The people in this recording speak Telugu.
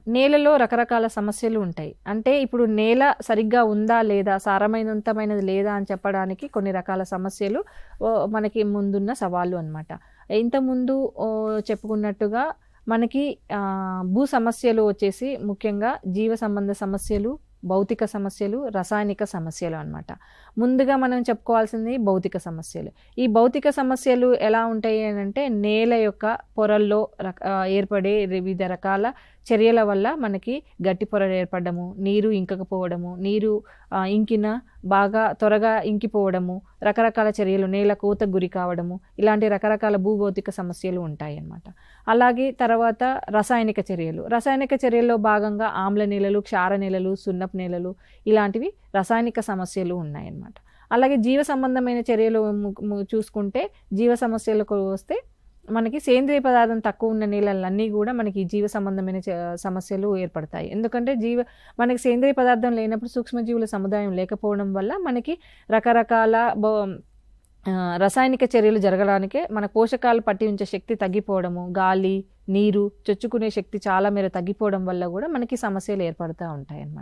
నేలలో రకరకాల సమస్యలు ఉంటాయి. అంటే ఇప్పుడు నేల సరిగ్గా ఉందా లేదా, సారవంతమైనది లేదా అని చెప్పడానికి కొన్ని రకాల సమస్యలు మనకి ముందున్న సవాళ్ళు అన్నమాట. ఇంతకుముందు చెప్పుకున్నట్టుగా మనకి భూ సమస్యలు వచ్చేసి ముఖ్యంగా జీవ సంబంధ సమస్యలు, భౌతిక సమస్యలు, రసాయనిక సమస్యలు అన్నమాట. ముందుగా మనం చెప్పుకోవాల్సింది భౌతిక సమస్యలు. ఈ భౌతిక సమస్యలు ఎలా ఉంటాయి అంటే నేల యొక్క పొరల్లో ఏర్పడే వివిధ రకాల చర్యల వల్ల మనకి గట్టి పొర ఏర్పడము, నీరు ఇంకకపోవడము, నీరు ఇంకిన బాగా త్వరగా ఇంకిపోవడము, రకరకాల చర్యలు, నేల కోతకు గురి కావడము, ఇలాంటి రకరకాల భూభౌతిక సమస్యలు ఉంటాయి అన్నమాట. అలాగే తర్వాత రసాయనిక చర్యలు. రసాయనిక చర్యల్లో భాగంగా ఆమ్ల నేలలు, క్షార నేలలు, సున్నపు నేలలు ఇలాంటివి రసాయనిక సమస్యలు ఉన్నాయన్నమాట. అలాగే జీవ సంబంధమైన చర్యలు చూసుకుంటే జీవ సమస్యలకు వస్తే మనకి సేంద్రియ పదార్థం తక్కువ ఉన్న నేలలన్నీ కూడా మనకి జీవ సంబంధమైన సమస్యలు ఏర్పడతాయి. ఎందుకంటే మనకి సేంద్రియ పదార్థం లేనప్పుడు సూక్ష్మజీవుల సముదాయం లేకపోవడం వల్ల మనకి రకరకాల రసాయనిక చర్యలు జరగడానికే మన పోషకాలు పట్టి ఉంచే శక్తి తగ్గిపోవడము, గాలి, నీరు చొచ్చుకునే శక్తి చాలా మేర తగ్గిపోవడం వల్ల కూడా మనకి సమస్యలు ఏర్పడుతూ ఉంటాయి అన్నమాట.